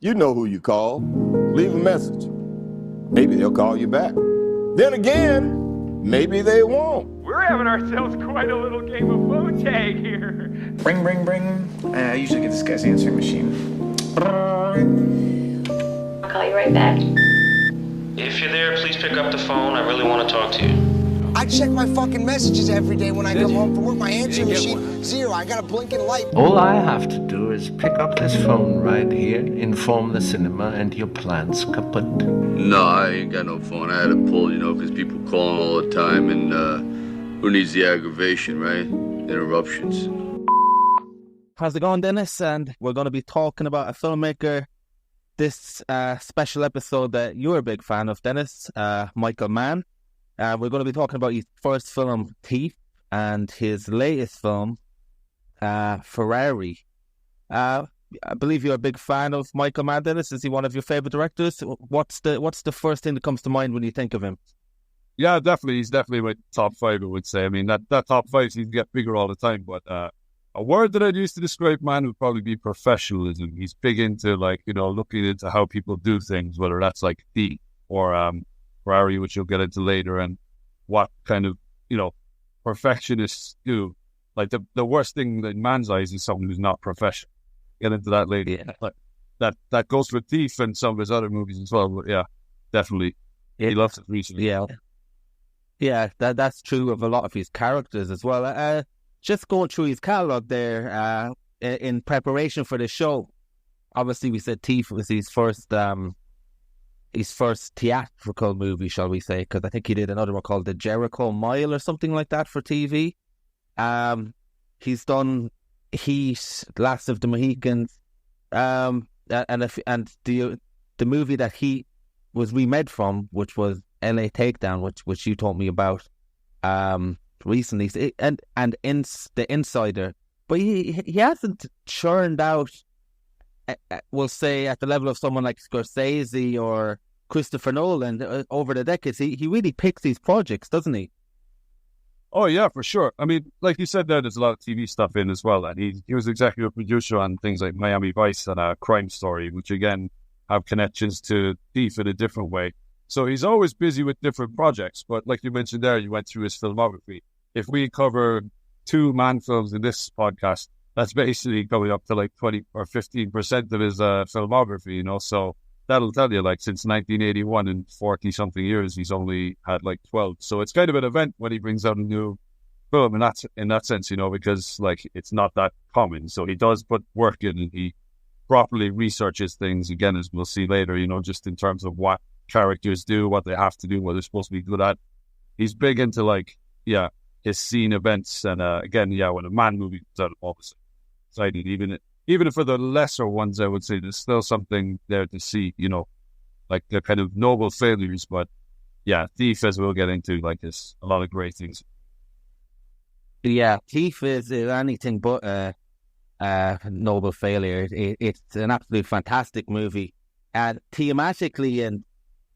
You know who you call. Leave a message. Maybe they'll call you back. Then again, maybe they won't. We're having ourselves quite a little game of phone tag here. Ring, ring, ring. I usually get this guy's answering machine. I'll call you right back. If you're there, please pick up the phone. I really want to talk to you. I check my fucking messages every day when I come home from work. My answering machine, zero. I got a blinking light. All I have to do is pick up this phone right here, inform the cinema, and your plan's kaput. No, I ain't got no phone. I had to pull, because people calling all the time, and who needs the aggravation, right? Interruptions. How's it going, Dennis? And we're going to be talking about a filmmaker this special episode that you're a big fan of, Dennis, Michael Mann. We're going to be talking about his first film, Thief, and his latest film, Ferrari. I believe you're a big fan of Michael Mann, Dennis. Is he one of your favorite directors? What's the first thing that comes to mind when you think of him? Yeah, definitely. He's definitely my top five, I would say. I mean, that top five seems to get bigger all the time, but a word that I'd use to describe Mann would probably be professionalism. He's big into, looking into how people do things, whether that's like Thief or Ferrari, which you'll get into later, and what kind of, perfectionists do. Like, the worst thing in Mann's eyes is someone who's not professional. Get into that later. Yeah. Like, that goes for Thief and some of his other movies as well, but yeah, definitely. Yeah. He loves it recently. Yeah, that's true of a lot of his characters as well. Just going through his catalogue there, in preparation for the show, obviously we said Thief was his first theatrical movie, shall we say, because I think he did another one called The Jericho Mile or something like that for TV. He's done Heat, Last of the Mohicans, and the movie that he was remade from, which was LA Takedown, which you told me about recently, and The Insider. But he hasn't churned out, we'll say, at the level of someone like Scorsese or Christopher Nolan over the decades. He really picks these projects, doesn't he? Oh, yeah, for sure. I mean, like you said there's a lot of TV stuff in as well. And he was executive producer on things like Miami Vice and Crime Story, which, again, have connections to Thief in a different way. So he's always busy with different projects. But like you mentioned there, you went through his filmography. If we cover 2 Mann films in this podcast, that's basically coming up to 20 or 15% of his filmography, So that'll tell you, since 1981 and 40-something years, he's only had 12. So it's kind of an event when he brings out a new film, and that's in that sense, because it's not that common. So he does put work in, and he properly researches things, again, as we'll see later, just in terms of what characters do, what they have to do, what they're supposed to be good at. He's big into his scene events, and again, when a Mann movie comes out, I'm always excited. Even for the lesser ones, I would say there's still something there to see. They're kind of noble failures, but yeah, Thief, as we'll get into, there's a lot of great things. Yeah, Thief is anything but a noble failure. It's an absolutely fantastic movie, and thematically and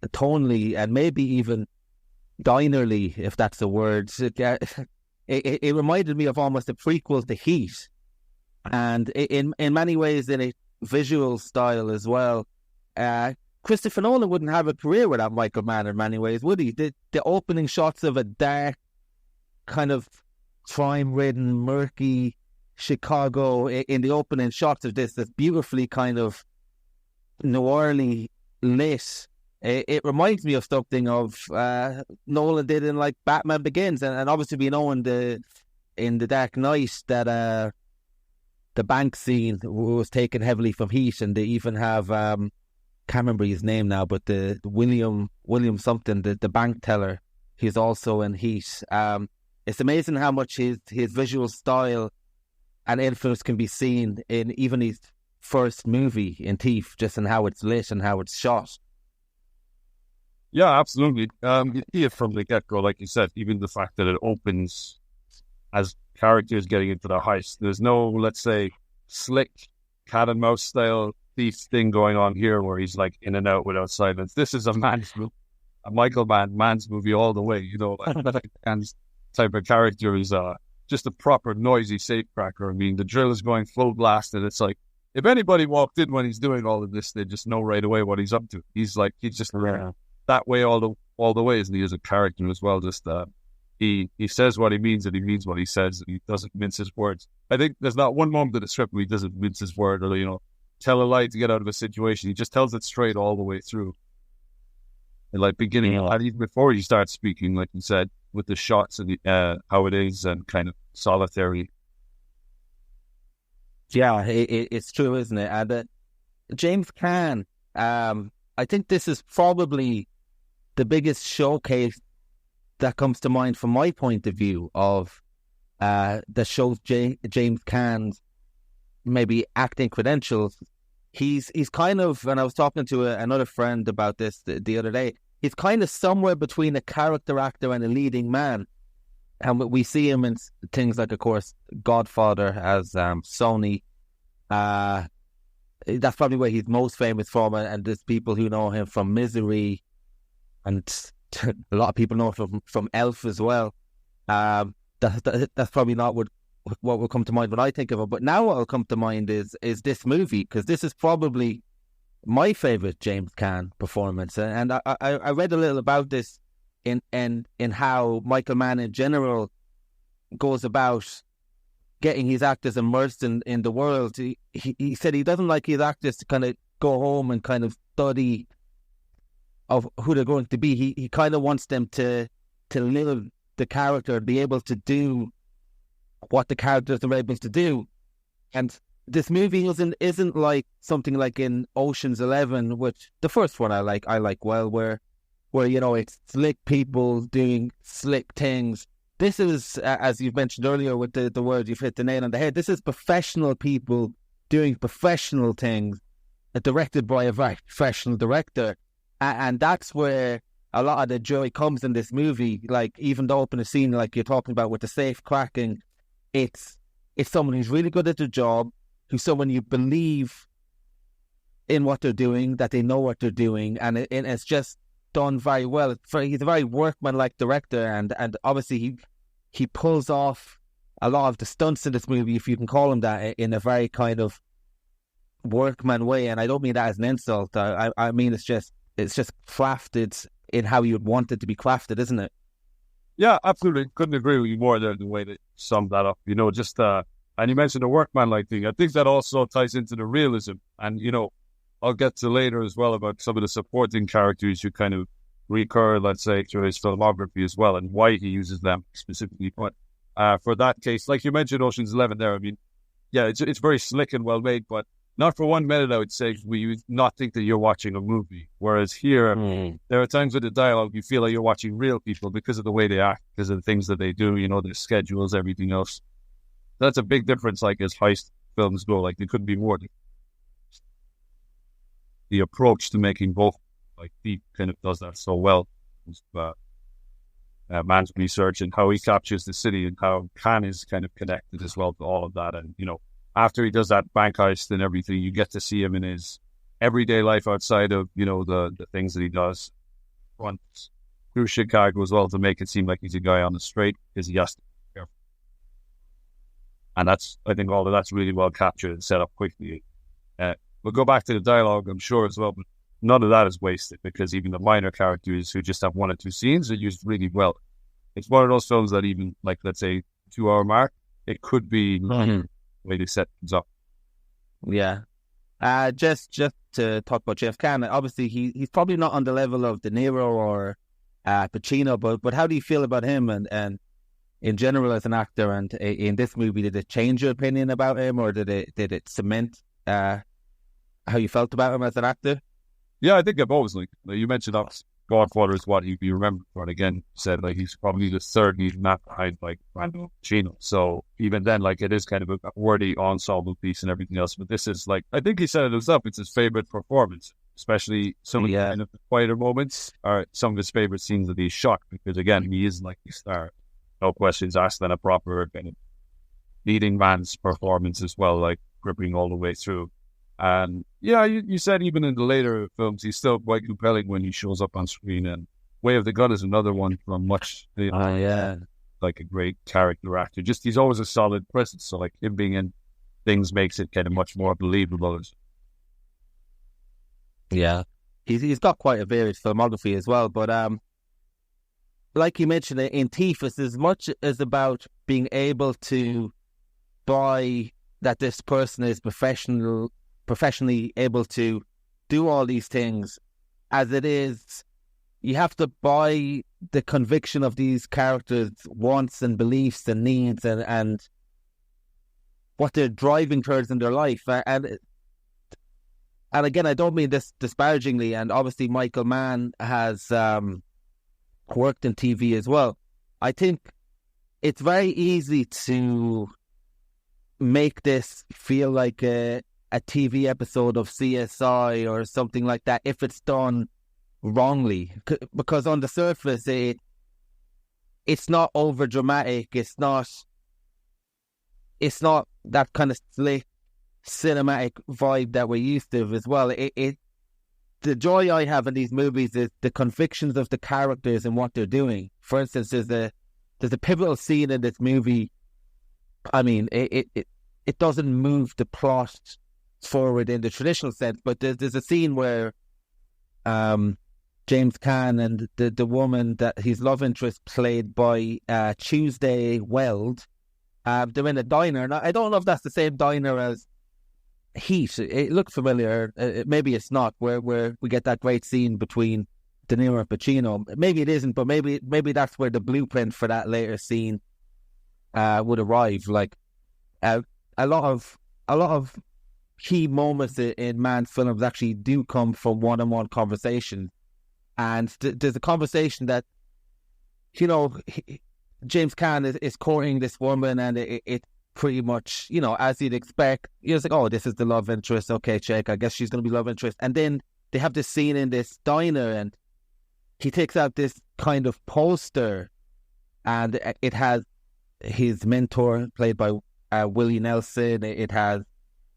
tonally, and maybe even dinerly, if that's a word. It reminded me of almost a prequel to Heat, and in many ways in a visual style as well. Christopher Nolan wouldn't have a career without Michael Mann in many ways, would he? The opening shots of a dark, kind of crime-ridden, murky Chicago, in the opening shots of this beautifully kind of noirly lit. It reminds me of something of Nolan did in Batman Begins, and obviously we know in the Dark Knight that the bank scene was taken heavily from Heat, and they even have can't remember his name now, but the William something, the bank teller, he's also in Heat. It's amazing how much his visual style and influence can be seen in even his first movie in Thief, just in how it's lit and how it's shot. Yeah, absolutely. You see it from the get-go, like you said, even the fact that it opens as characters getting into the heist. There's no, let's say, slick cat and mouse style Thief thing going on here where he's in and out without silence. This is a Michael Mann's movie all the way, Mann's type of character is just a proper noisy safecracker. I mean, the drill is going full blast, and it's if anybody walked in when he's doing all of this, they just know right away what he's up to. He's just that way all the way, isn't he? As a character as well, just he says what he means and he means what he says, and he doesn't mince his words. I think there's not one moment in the script where he doesn't mince his word or tell a lie to get out of a situation. He just tells it straight all the way through. And like beginning, and even before he starts speaking, like you said, with the shots and how it is and kind of solitary. Yeah, it's true, isn't it? And James Caan, I think this is probably the biggest showcase that comes to mind from my point of view of that shows James Caan's maybe acting credentials. He's kind of, and I was talking to another friend about this the other day, he's kind of somewhere between a character actor and a leading man. And we see him in things like, of course, Godfather as Sonny. That's probably where he's most famous from. And there's people who know him from Misery. And a lot of people know him from Elf as well. That's probably not what will come to mind when I think of it. But now what will come to mind is this movie, because this is probably my favourite James Caan performance. And I read a little about this in how Michael Mann in general goes about getting his actors immersed in the world. He said he doesn't like his actors to kind of go home and kind of study of who they're going to be. He kind of wants them to live the character, be able to do what the characters are able to do. And this movie isn't like something like in Ocean's 11, which the first one I like well, where it's slick people doing slick things. This is, as you've mentioned earlier with the word, you've hit the nail on the head. This is professional people doing professional things, directed by a very professional director. And that's where a lot of the joy comes in this movie. Like, even the opening scene, like you're talking about with the safe cracking, it's someone who's really good at their job, who's someone you believe in what they're doing, that they know what they're doing, and it's just done very well. He's a very workman-like director, and obviously he pulls off a lot of the stunts in this movie, if you can call him that, in a very kind of workman way. And I don't mean that as an insult. I mean it's just crafted in how you'd want it to be crafted, isn't it? Yeah, absolutely. Couldn't agree with you more there, the way that you summed that up. And you mentioned the workman-like thing. I think that also ties into the realism. And, I'll get to later as well about some of the supporting characters who kind of recur, let's say, through his filmography as well, and why he uses them specifically. But for that case, like you mentioned Ocean's 11 there, I mean, yeah, it's very slick and well made, but not for 1 minute, I would say, we would not think that you're watching a movie. Whereas here, there are times with the dialogue, you feel like you're watching real people because of the way they act, because of the things that they do, their schedules, everything else. That's a big difference, like, as heist films go. Like, there couldn't be more. The approach to making both, like, Thief kind of does that so well. Mann's research and how he captures the city, and how Caan is kind of connected as well to all of that. And, after he does that bank heist and everything, you get to see him in his everyday life outside of, the things that he does. Runs through Chicago as well to make it seem like he's a guy on the straight, because he has to be careful. And I think all of that's really well captured and set up quickly. We'll go back to the dialogue, I'm sure, as well, but none of that is wasted, because even the minor characters who just have 1 or 2 scenes are used really well. It's one of those films that even, like, let's say, 2-hour mark, it could be the way they set things up. Yeah. Just to talk about Jeff Caan, obviously he's probably not on the level of De Niro or Pacino, but how do you feel about him and in general as an actor? And in this movie, did it change your opinion about him, or did it cement how you felt about him as an actor? Yeah, I think I've always you mentioned that Godfather is what he'd be remembered for, and again said he's probably the third lead, not behind Brando Pacino. So even then, it is kind of a worthy ensemble piece and everything else. But this is I think he said it himself, it's his favorite performance, especially some of the kind of the quieter moments are some of his favorite scenes that he's shot, because again, he is the star, no questions asked, and a proper kind of leading man's performance as well, gripping all the way through. And yeah, you said even in the later films, he's still quite compelling when he shows up on screen. And Way of the Gun is another one from much, like a great character actor. Just he's always a solid presence. So him being in things makes it kind of much more believable. Yeah, he's got quite a varied filmography as well. But like you mentioned, in Thief, it's as much as about being able to buy that this person is professionally able to do all these things, as it is, you have to buy the conviction of these characters' wants and beliefs and needs and what they're driving towards in their life. And again, I don't mean this disparagingly, and obviously Michael Mann has worked in TV as well. I think it's very easy to make this feel like a TV episode of CSI or something like that if it's done wrongly, because on the surface it's not over dramatic, it's not that kind of slick cinematic vibe that we're used to as well. The joy I have in these movies is the convictions of the characters and what they're doing. For instance, there's a pivotal scene in this movie. I mean, it doesn't move the plot forward in the traditional sense, but there's a scene where James Caan and the woman that his love interest, played by Tuesday Weld, they're in a diner. And I don't know if that's the same diner as Heat. It looks familiar. Maybe it's not, where we get that great scene between De Niro and Pacino. Maybe it isn't, but maybe that's where the blueprint for that later scene would arrive. Like a lot of key moments in Mann's films actually do come from one-on-one conversations, and there's a conversation that, you know, James Caan is courting this woman, and it pretty much, you know, as you'd expect, you're just like, oh, this is the love interest, okay, check, I guess she's going to be love interest. And then they have this scene in this diner, and he takes out this kind of poster, and it has his mentor, played by Willie Nelson. It has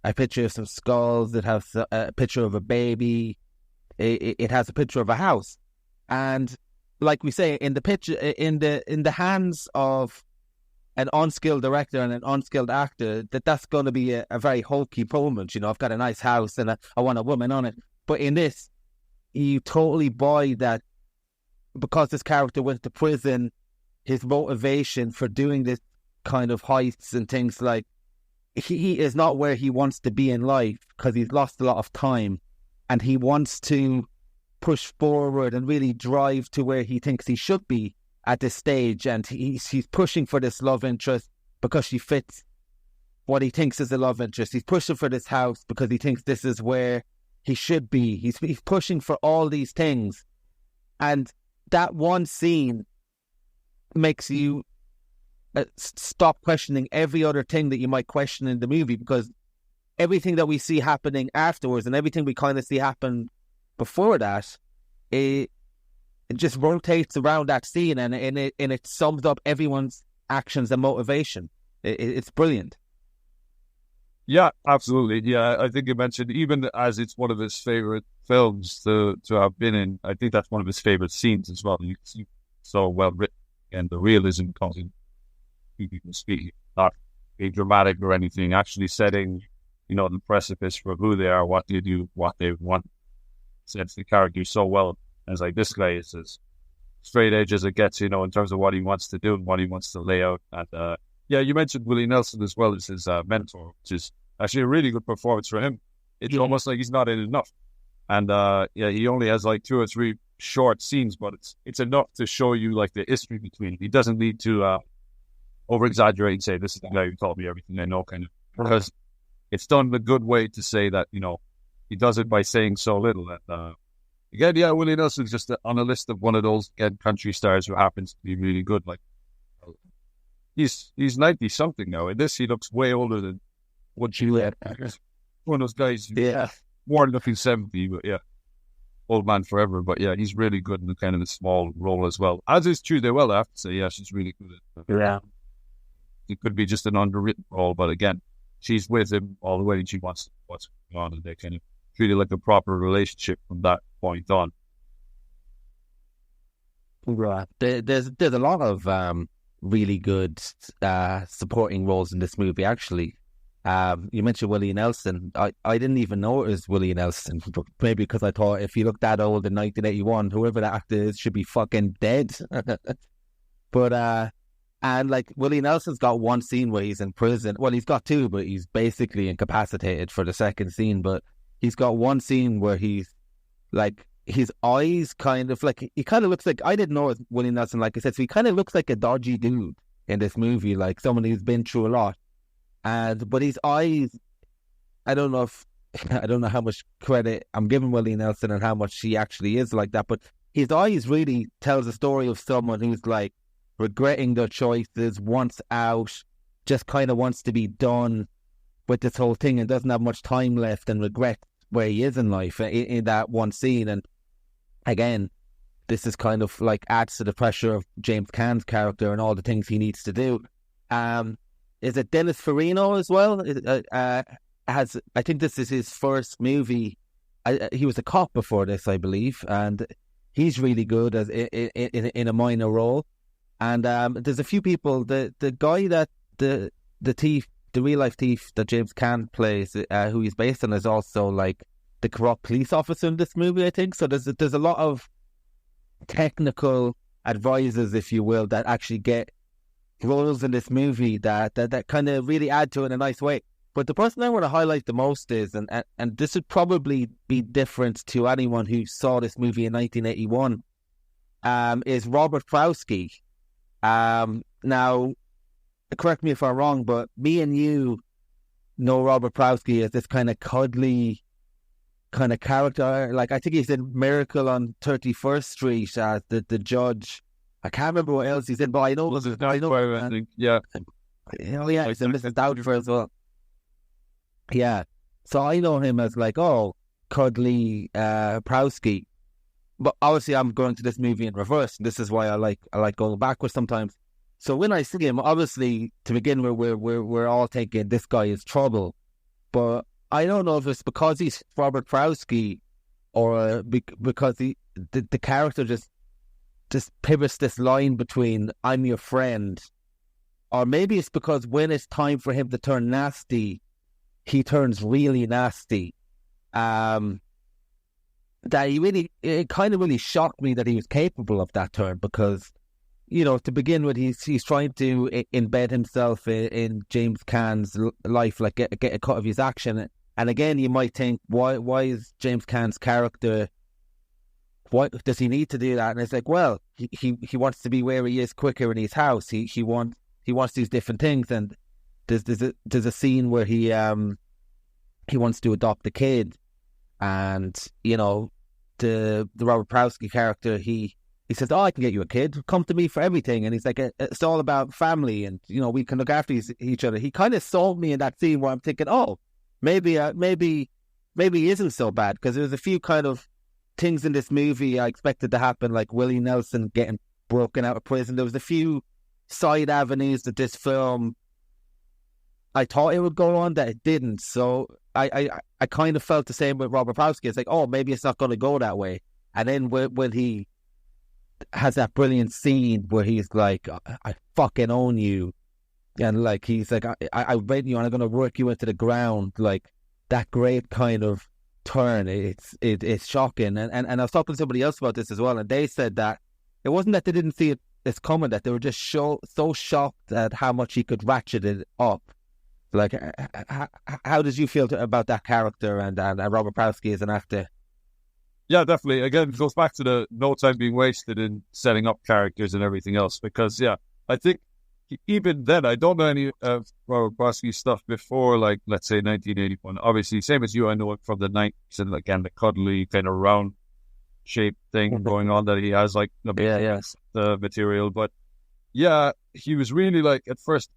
a picture of some skulls. It has a picture of a baby. It has a picture of a house. And like we say, in the picture, in the hands of an unskilled director and an unskilled actor, that's going to be a very hokey moment. You know, I've got a nice house and I want a woman on it. But in this, you totally buy that because this character went to prison, his motivation for doing this kind of heists and things, like, he is not where he wants to be in life because he's lost a lot of time, and he wants to push forward and really drive to where he thinks he should be at this stage. And he's pushing for this love interest because she fits what he thinks is a love interest. He's pushing for this house because he thinks this is where he should be. He's pushing for all these things, and that one scene makes you stop questioning every other thing that you might question in the movie, because everything that we see happening afterwards and everything we kind of see happen before that, it just rotates around that scene, and it sums up everyone's actions and motivation. It's brilliant. Yeah, absolutely. Yeah, I think you mentioned, even as it's one of his favorite films to have been in, I think that's one of his favorite scenes as well. You see, so well written, and the realism comes in. People speak, not being dramatic or anything, actually setting, you know, the precipice for who they are, what they do, what they want. Sets the character so well. And it's like, this guy is as straight edge as it gets, you know, in terms of what he wants to do and what he wants to lay out. And yeah, you mentioned Willie Nelson as well as his mentor, which is actually a really good performance for him. It's almost like he's not in enough. And yeah, he only has like 2 or 3 short scenes, but it's enough to show you like the history between. He doesn't need to over-exaggerate and say, this is the guy who taught me everything I know, kind of. Because it's done in a good way to say that, you know, he does it by saying so little. That again, yeah, Willie Nelson's just on a list of one of those, again, country stars who happens to be really good. Like, he's 90-something now. In this, he looks way older than what you had. One of those guys, yeah, more looking 70, but yeah, old man forever. But yeah, he's really good in the kind of a small role as well. As is Tuesday Well, I have to say, yeah, she's really good at it. Yeah. It could be just an underwritten role, but again, she's with him all the way, and she wants what's going on, and they kind of treat it like a proper relationship from that point on. Right. There's a lot of really good supporting roles in this movie, actually. You mentioned Willie Nelson. I didn't even know it was Willie Nelson, maybe because I thought if he looked that old in 1981, whoever that actor is should be fucking dead. But and like Willie Nelson's got one scene where he's in prison. Well, he's got two, but he's basically incapacitated for the second scene. But he's got one scene where he's like, his eyes kind of like, he kind of looks like, I didn't know it was Willie Nelson, like I said, so he kind of looks like a dodgy dude in this movie, like someone who's been through a lot. But his eyes, I don't know how much credit I'm giving Willie Nelson and how much he actually is like that, but his eyes really tells a story of someone who's like regretting their choices, wants out, just kind of wants to be done with this whole thing and doesn't have much time left and regrets where he is in life in that one scene. And again, this is kind of like adds to the pressure of James Caan's character and all the things he needs to do. Is it Dennis Farina as well? I think this is his first movie. He was a cop before this, I believe, and he's really good as in a minor role. And there's a few people. The guy that the thief, the real life thief that James Caan plays, who he's based on, is also like the corrupt police officer in this movie, I think. So there's a lot of technical advisors, if you will, that actually get roles in this movie that kind of really add to it in a nice way. But the person I want to highlight the most is, and this would probably be different to anyone who saw this movie in 1981, is Robert Krowski. Now, correct me if I'm wrong, but me and you know Robert Krowski as this kind of cuddly kind of character. Like, I think he's in Miracle on 31st Street as the judge. I can't remember what else he's in, but I know. I think, yeah. Oh, yeah, he's in Mrs. Doubtfire as well. Yeah. So I know him as like, cuddly Prowski. But obviously I'm going to this movie in reverse. And this is why I like going backwards sometimes. So when I see him, obviously to begin with, we're all thinking this guy is trouble. But I don't know if it's because he's Robert Prowski or because the character just pivots this line between I'm your friend, or maybe it's because when it's time for him to turn nasty, he turns really nasty. It kind of really shocked me that he was capable of that turn, because, you know, to begin with, he's trying to embed himself in James Caan's life, like get a cut of his action. And again, you might think, why is James Caan's character, why does he need to do that? And it's like, well, he wants to be where he is quicker in his house. He wants these different things. And there's a scene where he wants to adopt a kid, and you know, the Robert Prowski character, he says, I can get you a kid, come to me for everything. And he's like, it's all about family, and you know, we can look after each other. He kind of sold me in that scene where I'm thinking, maybe he isn't so bad, because there's a few kind of things in this movie I expected to happen, like Willie Nelson getting broken out of prison. There was a few side avenues that this film I thought it would go on that it didn't. So I kind of felt the same with Robert Prowski. It's like, maybe it's not going to go that way. And then when he has that brilliant scene where he's like, I fucking own you, and like he's like, I read you and I'm going to work you into the ground, like that great kind of turn. It's shocking. And I was talking to somebody else about this as well, and they said that it wasn't that they didn't see it coming, that they were just so shocked at how much he could ratchet it up. Like, how did you feel about that character and Robert Prowski as an actor? Yeah, definitely. Again, it goes back to the no time being wasted in setting up characters and everything else. Because, yeah, I think even then, I don't know any of Robert Prowski's stuff before, like, let's say 1981. Obviously, same as you, I know it from the 90s, and again, the cuddly kind of round shape thing going on that he has, like, the material. But yeah, he was really like at first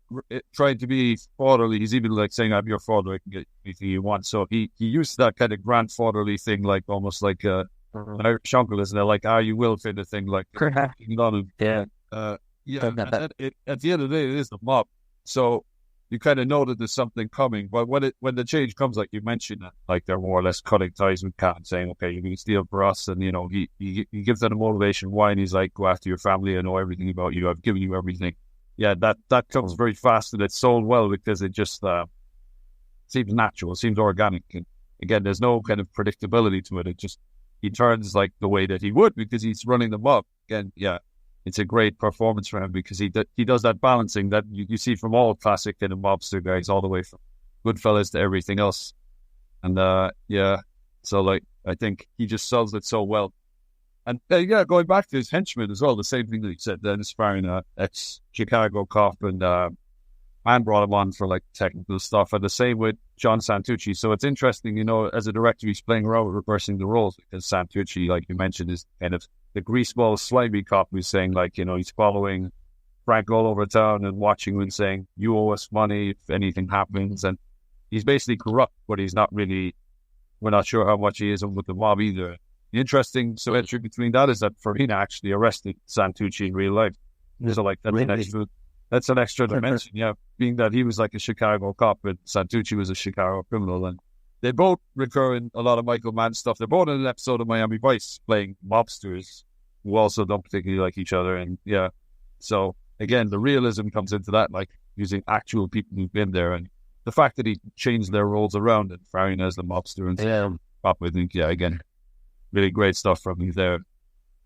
trying to be fatherly. He's even like saying, I'm your father, I can get anything you want. So he used that kind of grandfatherly thing, like almost like an Irish uncle, isn't it? Like, you will kind of thing, like on him. Yeah. At the end of the day, it is the mob. So you kind of know that there's something coming. But when the change comes, like you mentioned, like they're more or less cutting ties with Cat, saying, okay, you can steal for us. And, you know, he gives that a motivation why, and he's like, go after your family. I know everything about you. I've given you everything. Yeah, that comes very fast, and it's sold well because it just, seems natural, it seems organic. And again, there's no kind of predictability to it. It just, he turns like the way that he would because he's running the mob. Again, yeah, it's a great performance for him because he does that balancing that you see from all classic kind of mobster guys, all the way from Goodfellas to everything else. And yeah, so like I think he just sells it so well. And yeah, going back to his henchman as well, the same thing that he said, Dennis Farina, ex-Chicago cop, and Mann brought him on for like technical stuff, and the same with John Santucci. So it's interesting, you know, as a director, he's playing around with reversing the roles because Santucci, like you mentioned, is kind of the greaseball, slimy cop who's saying, like, you know, he's following Frank all over town and watching him and saying, you owe us money if anything happens. And he's basically corrupt, but he's not really, we're not sure how much he is with the mob either. The interesting symmetry between that is that Farina actually arrested Santucci in real life. So like that's an extra dimension, yeah, being that he was like a Chicago cop and Santucci was a Chicago criminal. And they both recur in a lot of Michael Mann stuff. They're both in an episode of Miami Vice playing mobsters who also don't particularly like each other. And yeah, so again, the realism comes into that, like using actual people who've been there. And the fact that he changed their roles around and Farina as the mobster and cop, I think, yeah, again, really great stuff from me there.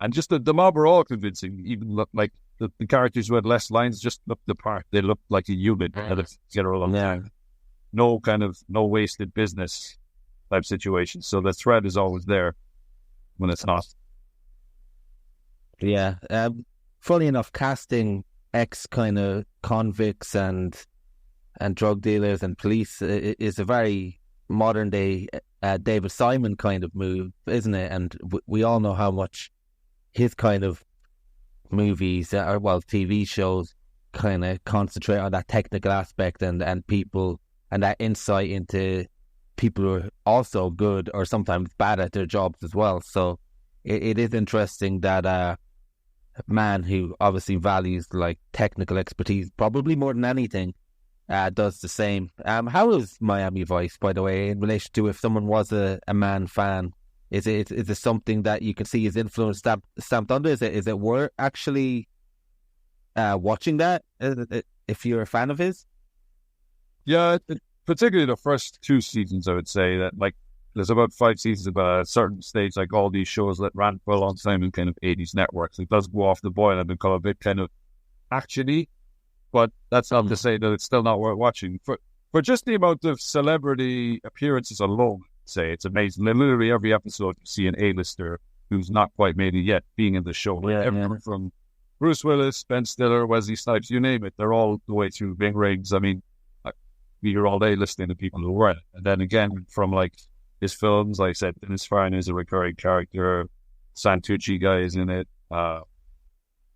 And just the mob are all convincing. Even look like the characters who had less lines just looked the part. They looked like a unit that have get along. Yeah. No wasted business type situation. So the thread is always there when it's not. Yeah. Funny enough, casting ex kind of convicts and drug dealers and police is a very modern day David Simon kind of move, isn't it? And we all know how much his kind of movies or TV shows kind of concentrate on that technical aspect and people and that insight into people who are also good or sometimes bad at their jobs as well. So it is interesting that man who obviously values like technical expertise probably more than anything does the same. How is Miami Vice, by the way, in relation to if someone was a Mann fan? Is it something that you can see his influence stamped onto? Is it worth actually watching that if you're a fan of his? Yeah, particularly the first 2 seasons, I would say that like there's about 5 seasons of a certain stage, like all these shows that ran for a long time in kind of 80s networks. It does go off the boil and become a bit kind of actiony. But that's not to say that it's still not worth watching. For just the amount of celebrity appearances alone, say, it's amazing. Literally every episode you see an A-lister who's not quite made it yet being in the show. Everyone from Bruce Willis, Ben Stiller, Wesley Snipes, you name it. They're all the way through Bing Riggs. I mean, we are all day listening to people who were in it. And then again, from like his films, like I said, Dennis Farina is a recurring character. Santucci guy is in it.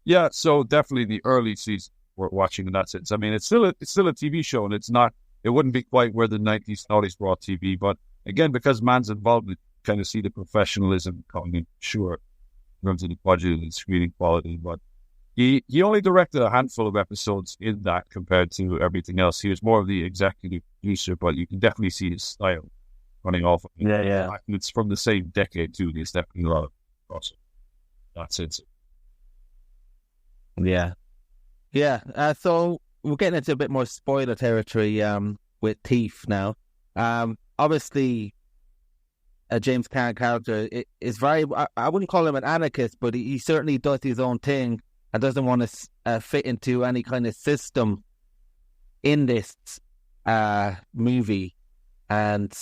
Yeah, so definitely the early season we're watching in that sense. I mean, it's still a TV show, and it wouldn't be quite where the 90s noughties brought TV, but again, because Mann's involved, you kind of see the professionalism coming in, sure, in terms of the budget and screening quality, but he only directed a handful of episodes in that compared to everything else. He was more of the executive producer, but you can definitely see his style running off of it. Yeah. And it's from the same decade, too. There's definitely a lot of crossover. That's it. Yeah. Yeah, so we're getting into a bit more spoiler territory with Thief now. Obviously, a James Caan character is very, I wouldn't call him an anarchist, but he certainly does his own thing and doesn't want to fit into any kind of system in this movie. And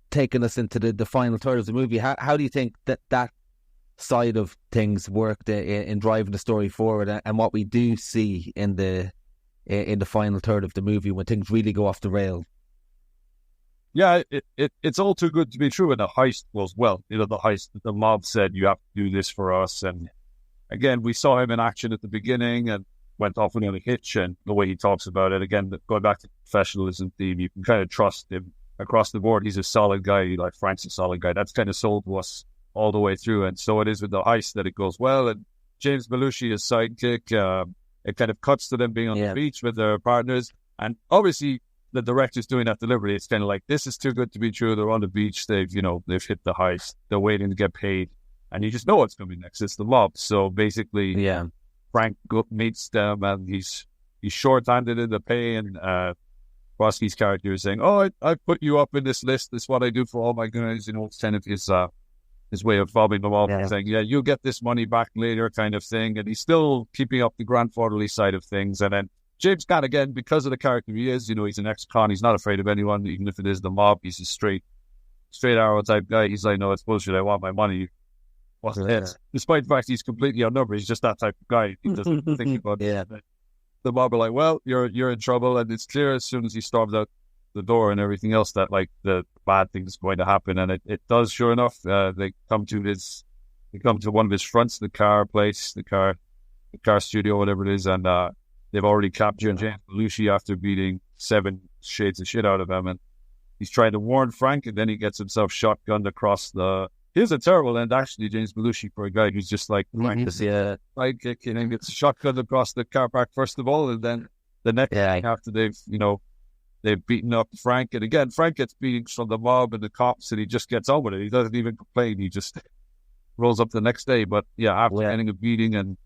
taking us into the final third of the movie, how do you think that side of things worked in driving the story forward, and what we do see in the final third of the movie when things really go off the rails? Yeah, it's all too good to be true, and the heist goes well. You know, the heist, the mob said, you have to do this for us. And again, we saw him in action at the beginning and went off on a hitch, and the way he talks about it, again, going back to the professionalism theme, you can kind of trust him across the board. He's a solid guy, like Frank's a solid guy. That's kind of sold to us all the way through, and so it is with the heist that it goes well. And James Belushi, his sidekick, it kind of cuts to them being on the beach with their partners, and obviously the director's doing that deliberately. It's kind of like, this is too good to be true. They're on the beach, they've hit the heist, they're waiting to get paid, and you just know what's coming next. It's the mob. So basically, Frank meets them, and he's short-handed in the pay, and Broski's character is saying, "Oh, I put you up in this list. This is what I do for all my guys." You know, it's kind of his way of fobbing them off and saying, "Yeah, you'll get this money back later," kind of thing. And he's still keeping up the grandfatherly side of things. And then James Caan, again, because of the character he is, you know, he's an ex-con. He's not afraid of anyone, even if it is the mob. He's a straight arrow type guy. He's like, "No, it's bullshit. I want my money." What's it? Despite the fact he's completely outnumbered, he's just that type of guy. He doesn't think about it. The mob are like, "Well, you're in trouble," and it's clear as soon as he storms out the door and everything else that like the bad thing is going to happen, and it does. Sure enough, they come to one of his fronts, the car place, the car studio, whatever it is, and they've already captured James Belushi after beating 7 shades of shit out of him, and he's trying to warn Frank, and then he gets himself shotgunned across the. Here's a terrible end, actually, James Belushi, for a guy who's just like sidekick, and he gets shotgunned across the car park first of all, and then the next thing after they've beaten up Frank, and again Frank gets beatings from the mob and the cops, and he just gets on with it. He doesn't even complain. He just rolls up the next day. But after getting a beating, and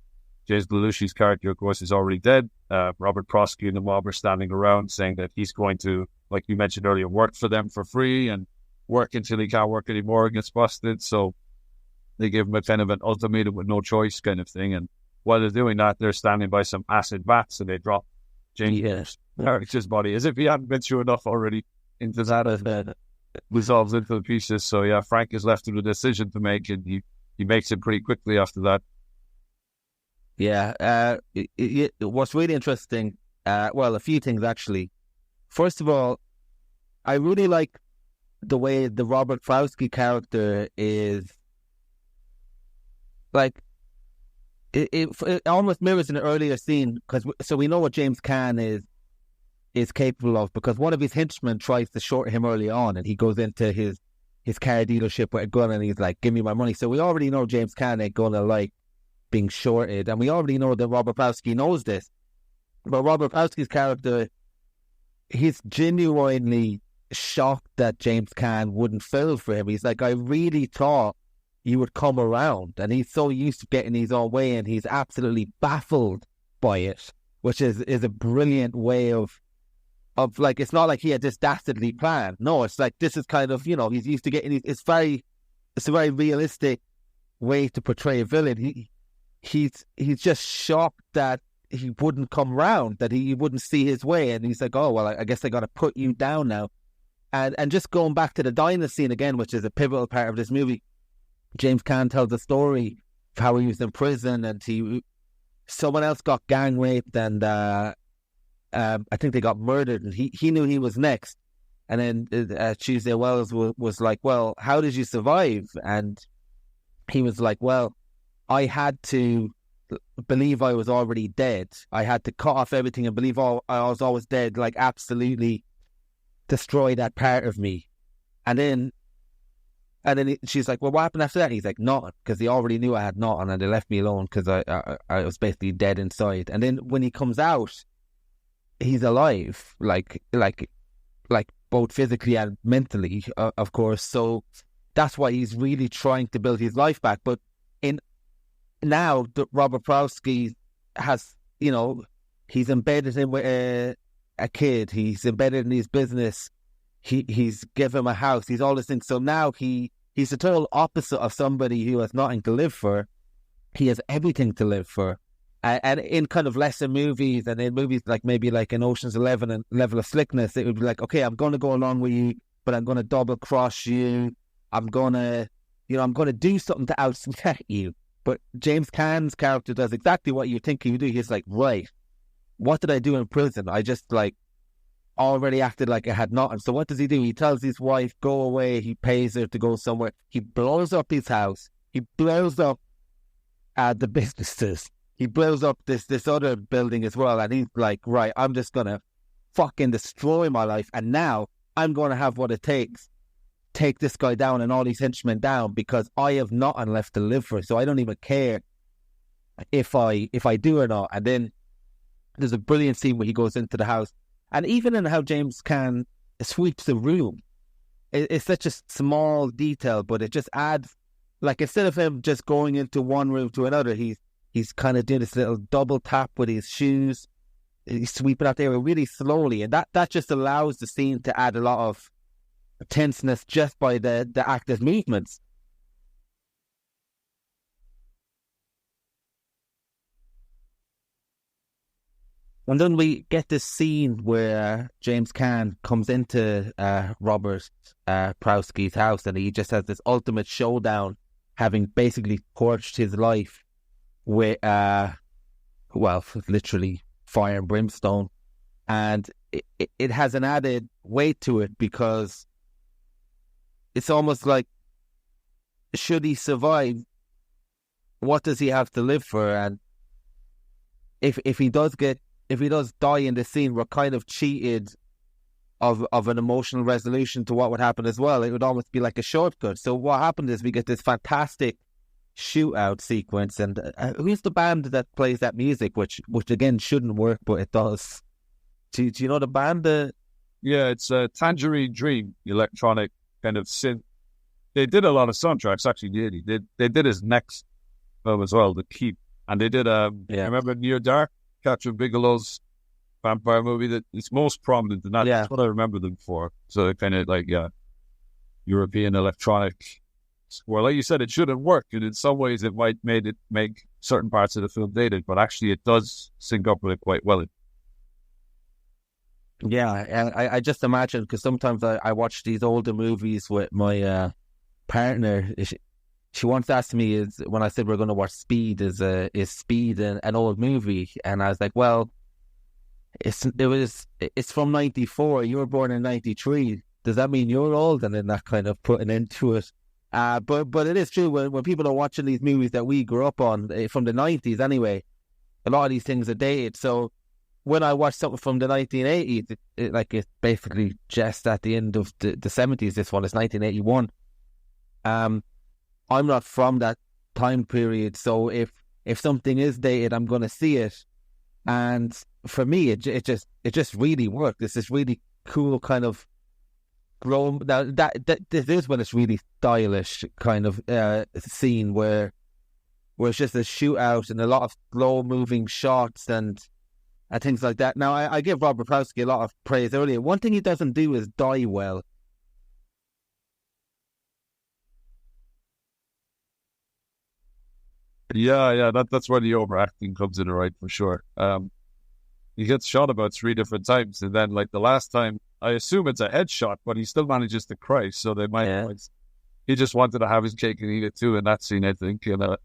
James Belushi's character, of course, is already dead. Robert Prosky and the mob are standing around saying that he's going to, like you mentioned earlier, work for them for free and work until he can't work anymore and gets busted. So they give him a kind of an ultimatum with no choice kind of thing. And while they're doing that, they're standing by some acid vats, and they drop James' character's body as if he hadn't been through enough already into that, and resolves into the pieces. So Frank is left with a decision to make, and he makes it pretty quickly after that. What's really interesting, a few things actually. First of all, I really like the way the Robert Frowsky character is like it almost mirrors an earlier scene, so we know what James Caan is capable of, because one of his henchmen tries to short him early on, and he goes into his car dealership with a gun, and he's like, "Give me my money." So we already know James Caan ain't gonna like being shorted, and we already know that Robert Frowsky knows this. But Robert Frowsky's character, he's genuinely shocked that James Caan wouldn't fall for him. He's like, "I really thought you would come around," and he's so used to getting his own way, and he's absolutely baffled by it, which is a brilliant way of like, it's not like he had this dastardly plan. No, it's like, this is kind of, he's used to getting, it's a very realistic way to portray a villain. He's just shocked that he wouldn't come round, that he wouldn't see his way, and he's like, "Oh well, I guess I got to put you down now." And just going back to the diner scene again, which is a pivotal part of this movie, James Caan tells the story of how he was in prison, and someone else got gang raped, and I think they got murdered, and he knew he was next. And then Tuesday Wells was like, "Well, how did you survive?" And he was like, "Well, I had to believe I was already dead. I had to cut off everything and believe I was always dead, like absolutely destroy that part of me." And then she's like, "Well, what happened after that?" And he's like, "Nothing," because he already knew I had nothing, and they left me alone because I was basically dead inside. And then when he comes out, he's alive, like both physically and mentally, of course. So that's why he's really trying to build his life back. But now Robert Frowsky has, he's embedded him with a kid. He's embedded in his business. He's given him a house. He's all these things. So now he's the total opposite of somebody who has nothing to live for. He has everything to live for. And in kind of lesser movies, and in movies like maybe like in Ocean's 11 and Level of Slickness, it would be like, "Okay, I'm going to go along with you, but I'm going to double cross you. I'm going to do something to outsmart you." But James Caan's character does exactly what you think he would do. He's like, "Right, what did I do in prison? I just like already acted like I had nothing." So what does he do? He tells his wife, "Go away." He pays her to go somewhere. He blows up his house. He blows up the businesses. He blows up this other building as well. And he's like, "Right, I'm just going to fucking destroy my life. And now I'm going to have what it takes. Take this guy down and all these henchmen down, because I have nothing left to live for. So I don't even care if I do or not." And then there's a brilliant scene where he goes into the house, and even in how James Caan sweeps the room, it's such a small detail, but it just adds, like, instead of him just going into one room to another, he's kind of doing this little double tap with his shoes, he's sweeping out there really slowly, and that just allows the scene to add a lot of tenseness just by the actor's movements. And then we get this scene where James Caan comes into Robert Prowski's house, and he just has this ultimate showdown, having basically torched his life with, literally fire and brimstone. And it has an added weight to it, because it's almost like, should he survive, what does he have to live for? And if he does die in this scene, we're kind of cheated of an emotional resolution to what would happen as well. It would almost be like a shortcut. So what happened is we get this fantastic shootout sequence, and who's the band that plays that music, which again shouldn't work, but it does. Do you know the band? Yeah, it's Tangerine Dream, electronic kind of synth. They did a lot of soundtracks, actually. They did his next film as well, The Keep, and they did remember Near Dark, Catherine Bigelow's vampire movie that is most prominent in that. Yeah. That's what I remember them for. So kind of like European electronic score. Like you said, it shouldn't work, and in some ways it might make certain parts of the film dated, but actually it does sync up with it quite well. Yeah, and I just imagine, because sometimes I watch these older movies with my partner. She once asked me, is when I said we're going to watch Speed, is Speed an old movie? And I was like, well, it's from 94. You were born in 93. Does that mean you're old? And then that kind of put an end to it. But it is true, when people are watching these movies that we grew up on from the 90s anyway, a lot of these things are dated. So when I watch something from the 1980s, it's basically just at the end of the 70s. This one is 1981. I'm not from that time period, so if something is dated, I'm going to see it. And for me, it just really worked. It's this really cool kind of grown. Now this is when it's really stylish kind of scene where it's just a shootout and a lot of slow moving shots and things like that. Now I give Robert Prowski a lot of praise earlier. One thing he doesn't do is die well. Yeah, that's where the overacting comes in, right, for sure. He gets shot about 3 different times, and then like the last time, I assume it's a headshot, but he still manages to cry. So they might. He just wanted to have his cake and eat it too in that scene, I think. And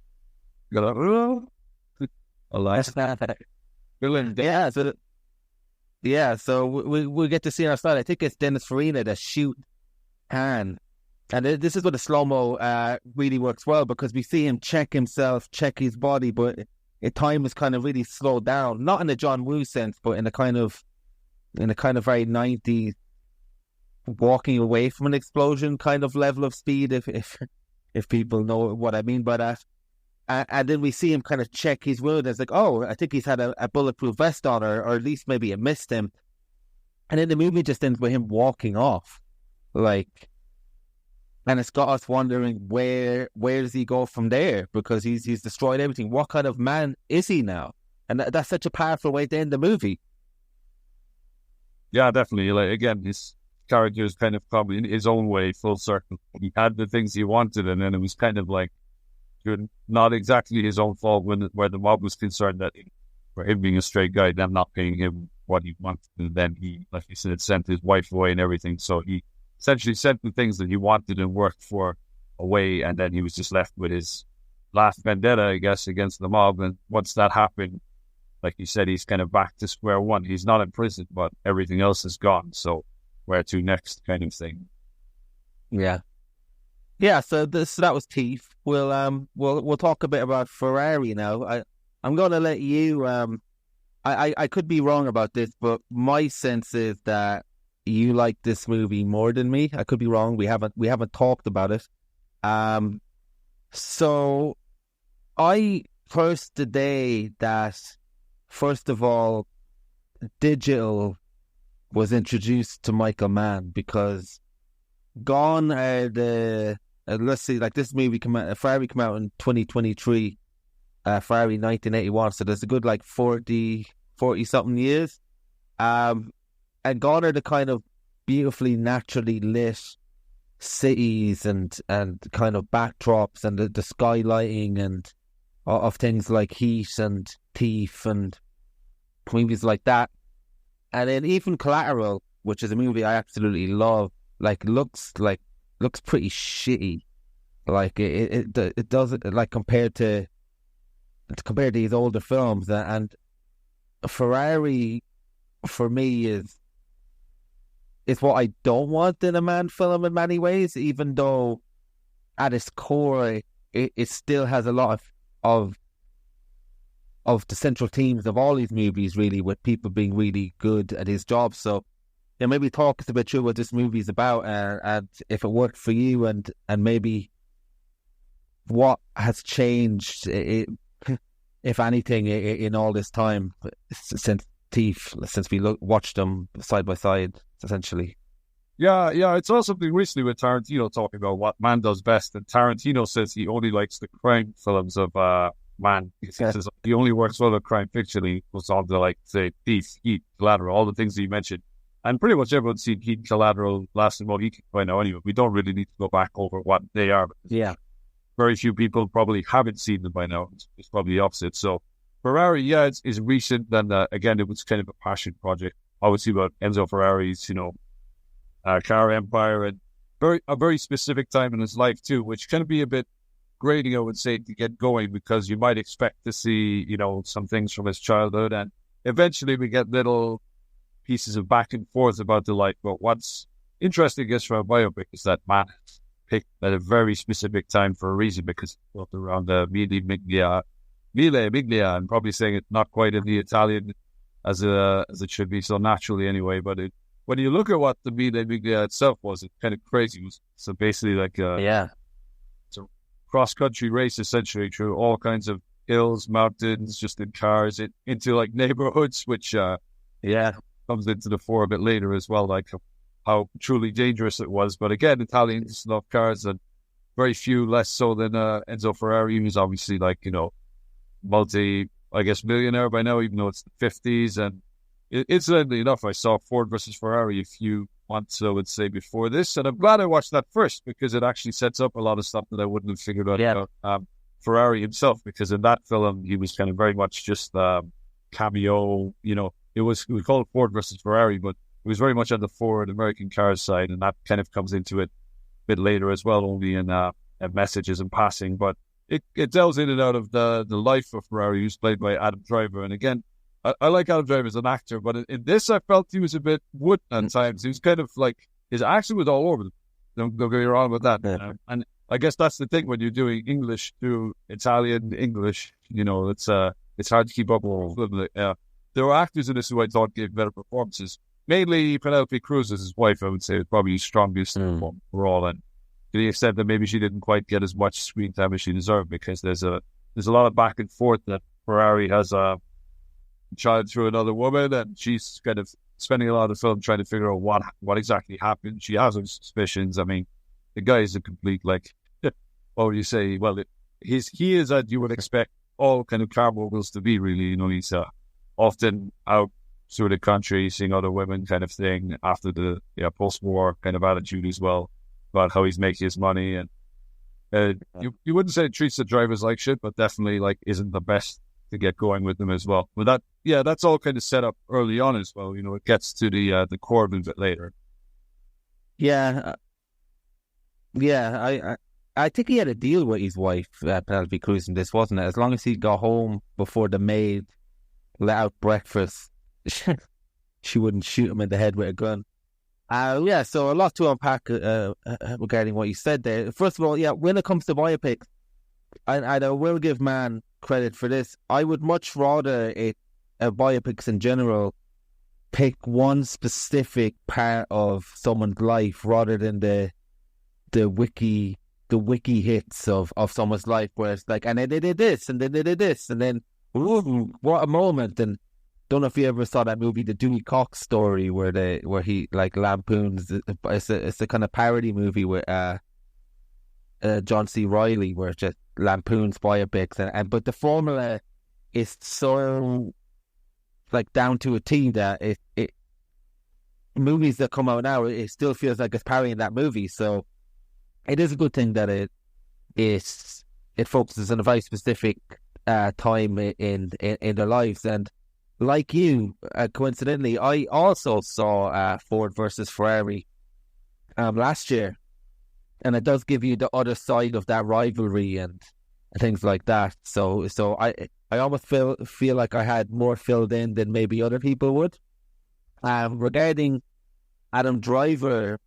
so we get to see our style. I think it's Dennis Farina that shoot Caan. And this is where the slow-mo really works well, because we see him check himself, check his body, but time is kind of really slowed down. Not in a John Woo sense, but in a kind of very 90s walking away from an explosion kind of level of speed, if people know what I mean by that. And then we see him kind of check his wound. It's like, oh, I think he's had a bulletproof vest on, or at least maybe it missed him. And then the movie just ends with him walking off. And it's got us wondering where does he go from there, because he's destroyed everything. What kind of man is he now? And that's such a powerful way to end the movie. Yeah, definitely. Like, again, his character is kind of come in his own way, full circle. He had the things he wanted, and then it was kind of like not exactly his own fault where the mob was concerned that for him being a straight guy, them not paying him what he wanted, and then he, like you said, sent his wife away and everything. So he essentially sent the things that he wanted and worked for away, and then he was just left with his last vendetta, I guess, against the mob. And once that happened, like you said, he's kind of back to square one. He's not in prison, but everything else is gone. So where to next, kind of thing. Yeah. So that was Thief. We'll talk a bit about Ferrari now. I'm going to let you. I could be wrong about this, but my sense is that you like this movie more than me. I could be wrong. We haven't talked about it. So I cursed the day that, first of all, digital was introduced to Michael Mann, because gone are the let's see, like this movie Ferrari came out in 2023, Ferrari 1981. So there's a good like 40 40-something years. And gone are the kind of beautifully naturally lit cities and kind of backdrops and the skylighting and of things like Heat and Thief and movies like that. And then even Collateral, which is a movie I absolutely love, looks pretty shitty. Like it doesn't, like, compared to these older films. And Ferrari for me is what I don't want in a Mann film in many ways, even though at its core it still has a lot of the central themes of all these movies, really, with people being really good at his job. So yeah, maybe talk us a bit through what this movie is about, and if it worked for you, and maybe what has changed, if anything, in all this time since Thief, since we watched them side by side, essentially. Yeah, I saw something recently with Tarantino talking about what Mann does best, and Tarantino says he only likes the crime films of Mann. He says he only works well with crime fiction. He goes on to, like, say, Thief, Heat, Collateral, all the things that you mentioned. And pretty much everyone's seen Heat, Collateral, Last and What He Can by now anyway. We don't really need to go back over what they are. Yeah. Very few people probably haven't seen them by now. It's probably the opposite. So Ferrari, yeah, it's recent. And again, it was kind of a passion project. Obviously about Enzo Ferrari's, car empire, and a very specific time in his life too, which can be a bit grating, I would say, to get going, because you might expect to see, some things from his childhood, and eventually we get little pieces of back and forth about the life. But what's interesting, I guess, for a biopic is that Mann picked at a very specific time for a reason, because it built around the Mille Miglia, and probably saying it not quite in the Italian as it should be, so naturally anyway. But when you look at what the Mille Miglia itself was, it's kind of crazy. It was so basically like it's a cross-country race essentially through all kinds of hills, mountains, just in cars, into like neighborhoods, which comes into the fore a bit later as well, like how truly dangerous it was. But again, Italians love cars, and very few less so than Enzo Ferrari, who's obviously like, millionaire by now, even though it's the 50s. And incidentally enough, I saw Ford versus Ferrari a few months, I would say, before this, and I'm glad I watched that first, because it actually sets up a lot of stuff that I wouldn't have figured out about Ferrari himself, because in that film he was kind of very much just cameo. It was called Ford versus Ferrari, but it was very much on the Ford American cars side, and that kind of comes into it a bit later as well, only in messages and passing. But it delves in and out of the life of Ferrari, who's played by Adam Driver. And again, I like Adam Driver as an actor, but in this I felt he was a bit wooden at times. He was kind of like, his accent was all over them. Don't get me wrong with that. Yeah. And I guess that's the thing when you're doing English to Italian English, it's hard to keep up with. There were actors in this who I thought gave better performances. Mainly Penelope Cruz as his wife, I would say, was probably his strongest overall, and to the extent that maybe she didn't quite get as much screen time as she deserved, because there's a lot of back and forth that Ferrari has a child through another woman, and she's kind of spending a lot of the film trying to figure out what exactly happened. She has her suspicions. I mean, the guy is a complete, like, what would you say? Well, he is as you would expect all kind of car moguls to be, really. He's often out through the country seeing other women, kind of thing, after the post-war kind of attitude as well, about how he's making his money. And you wouldn't say it treats the drivers like shit, but definitely like isn't the best to get going with them as well. But that's all kind of set up early on as well. It gets to the core of it a bit later. I think he had a deal with his wife, Penelope Cruz, in this, wasn't it? As long as he got home before the maid let out breakfast, she wouldn't shoot him in the head with a gun. So a lot to unpack regarding what you said there. First of all, when it comes to biopics, I will give Mann credit for this. I would much rather biopics in general pick one specific part of someone's life rather than the wiki hits of someone's life, where it's like, and then they did this, and then they did this, and then ooh, what a moment. And don't know if you ever saw that movie, The Dewey Cox Story, where he like lampoons. It's a kind of parody movie with John C. Reilly, where it just lampoons biopics, but the formula is so like down to a T that it movies that come out now, it still feels like it's parrying that movie. So it is a good thing that it focuses on a very specific time in their lives. And like you, coincidentally, I also saw Ford versus Ferrari last year, and it does give you the other side of that rivalry and things like that. So I almost feel like I had more filled in than maybe other people would. Regarding Adam Driver,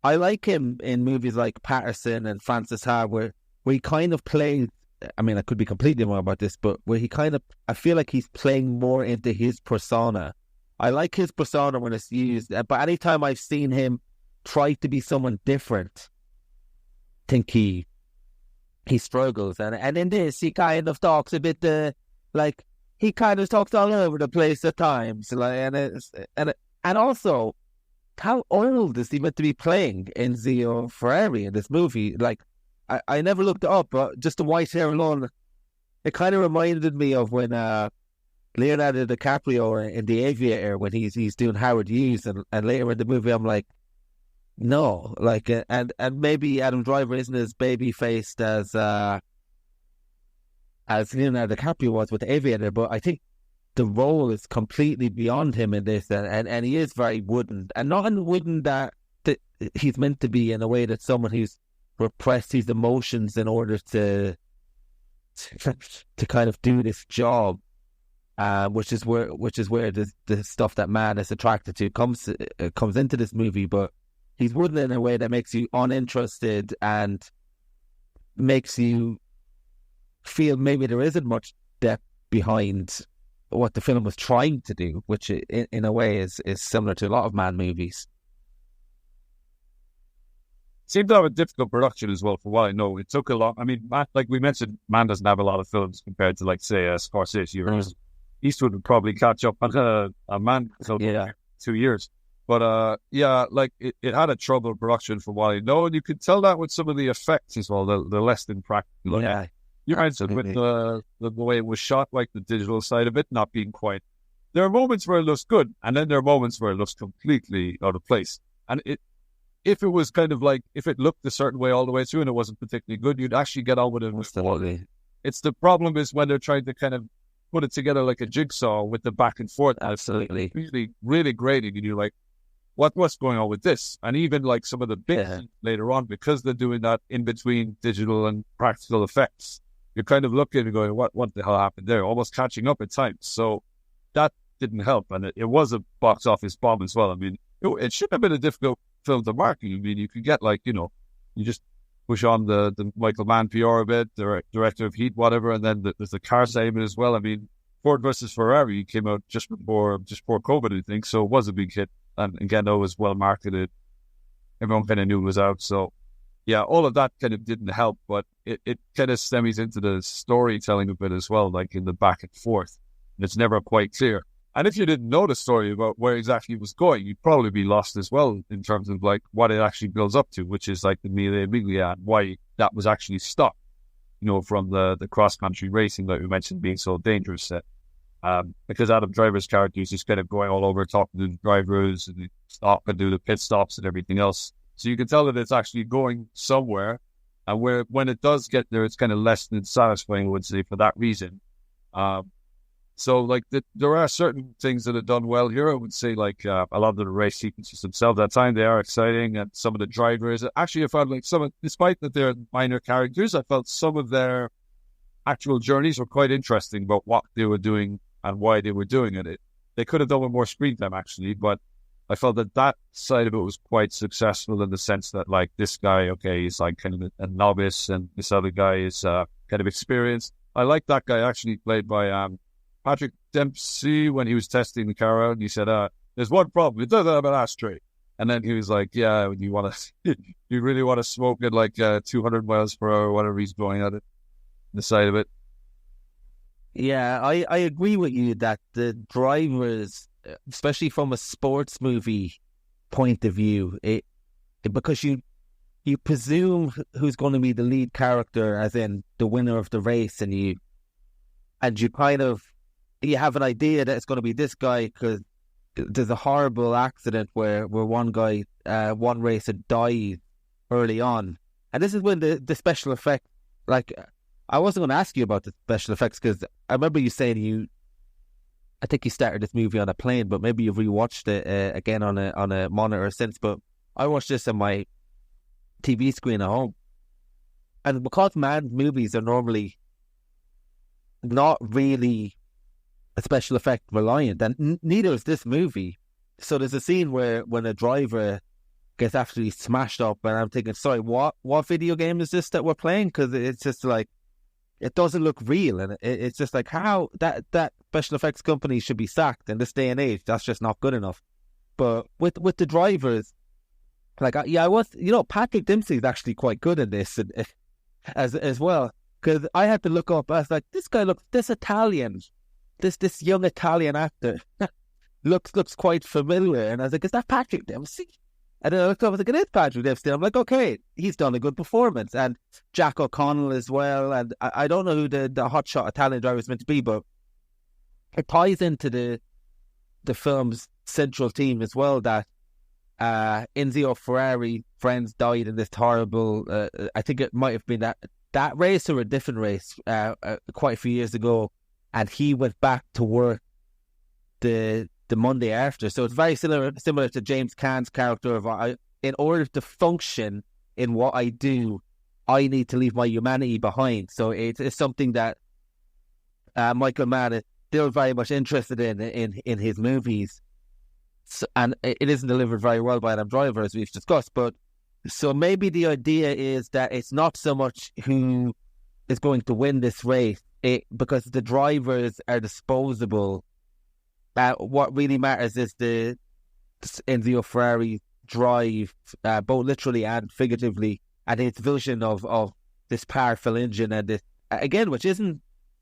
I like him in movies like Patterson and Frances Ha, where he kind of plays, I mean, I could be completely wrong about this, but where I feel like he's playing more into his persona. I like his persona when it's used, but anytime I've seen him try to be someone different, I think he struggles. And in this, he kind of talks a bit, like, he kind of talks all over the place at times. And also, how old is he meant to be playing in Ferrari in this movie? Like, I never looked it up, but just the white hair alone, it kind of reminded me of when Leonardo DiCaprio in The Aviator, when he's doing Howard Hughes, and later in the movie, I'm like, no, like, and maybe Adam Driver isn't as baby-faced as Leonardo DiCaprio was with The Aviator, but I think the role is completely beyond him in this, and he is very wooden, and not wooden that he's meant to be, in a way that someone who's repressed his emotions in order to kind of do this job, which is where the stuff that Mann is attracted to comes into this movie. But he's wooden in a way that makes you uninterested and makes you feel maybe there isn't much depth behind what the film was trying to do, which in a way is similar to a lot of Mann movies. Seemed to have a difficult production as well, for what I know. It took a lot. I mean, like we mentioned, Mann doesn't have a lot of films compared to, like, say, Scorsese. Eastwood would probably catch up on a Mann film in 2 years. But like it had a troubled production for what I know, and you could tell that with some of the effects as well. They're less than practical. Yeah, you mentioned with the way it was shot, like the digital side of it not being quite. There are moments where it looks good, and then there are moments where it looks completely out of place. And if it was kind of like, if it looked a certain way all the way through and it wasn't particularly good, you'd actually get on with it. Absolutely. It's the problem is when they're trying to kind of put it together like a jigsaw with the back and forth. Absolutely. Really, really grating, and you're like, what's going on with this? And even like some of the big later on, because they're doing that in between digital and practical effects, you're kind of looking and going, what the hell happened there? Almost catching up at times. So that didn't help. And it was a box office bomb as well. I mean, it shouldn't have been a difficult film to market. I mean, you could get, like, you just push on the Michael Mann PR a bit, the director of Heat, whatever, and then there's the car segment as well. I mean, Ford versus Ferrari came out just before COVID, I think, so it was a big hit. And again, it was well marketed. Everyone kind of knew it was out. So, yeah, all of that kind of didn't help, but it kind of stems into the storytelling a bit as well, like in the back and forth. And it's never quite clear. And if you didn't know the story about where exactly it was going, you'd probably be lost as well in terms of like what it actually builds up to, which is like the Mille Miglia and why that was actually stopped, from the cross-country racing that we mentioned being so dangerous. Because Adam Driver's character is just kind of going all over, talking to the drivers, and they stop and do the pit stops and everything else. So you can tell that it's actually going somewhere, and when it does get there, it's kind of less than satisfying, I would say, for that reason. So, like, there are certain things that are done well here. I would say, like, a lot of the race sequences themselves at time, they are exciting, and some of the drivers. Actually, I found, like, despite that they're minor characters, I felt some of their actual journeys were quite interesting about what they were doing and why they were doing it. They could have done with more screen time, actually, but I felt that side of it was quite successful in the sense that, like, this guy, okay, he's like kind of a novice, and this other guy is kind of experienced. I like that guy, actually played by Patrick Dempsey, when he was testing the car out, and he said, there's one problem, it doesn't have an ashtray. And then he was like, yeah, you really want to smoke at like 200 miles per hour, whatever he's going at it, the side of it. Yeah, I agree with you that the drivers, especially from a sports movie point of view, because you presume who's going to be the lead character, as in the winner of the race, and you kind of you have an idea that it's going to be this guy because there's a horrible accident where one guy, one racer dies early on. And this is when the special effect, like, I wasn't going to ask you about the special effects because I remember you saying I think you started this movie on a plane, but maybe you've rewatched it again on a monitor since. But I watched this on my TV screen at home. And because Mann's movies are normally not really a special effect reliant, and neither is this movie. So there's a scene when a driver gets absolutely smashed up, and I'm thinking, sorry, what video game is this that we're playing? Because it's just like, it doesn't look real, and it's just like, how that special effects company should be sacked in this day and age. That's just not good enough. But with the drivers, like, I was, Patrick Dempsey is actually quite good in this as well. Because I had to look up, I was like, this Italian, this young Italian actor looks quite familiar. And I was like, is that Patrick Dempsey? And then I looked up, I was like, it is Patrick Dempsey. I'm like, okay, he's done a good performance. And Jack O'Connell as well. And I don't know who the hotshot Italian driver is meant to be, but it ties into the film's central theme as well, that Enzo Ferrari friends died in this horrible, I think it might have been that race or a different race quite a few years ago, and he went back to work the Monday after. So it's very similar to James Caan's character of, in order to function in what I do, I need to leave my humanity behind. So it's something that Michael Mann is still very much interested in his movies. So, and it isn't delivered very well by Adam Driver, as we've discussed. But so maybe the idea is that it's not so much who is going to win this race, because the drivers are disposable. What really matters is the Enzo Ferrari drive, both literally and figuratively, and its vision of this powerful engine, and this, again, which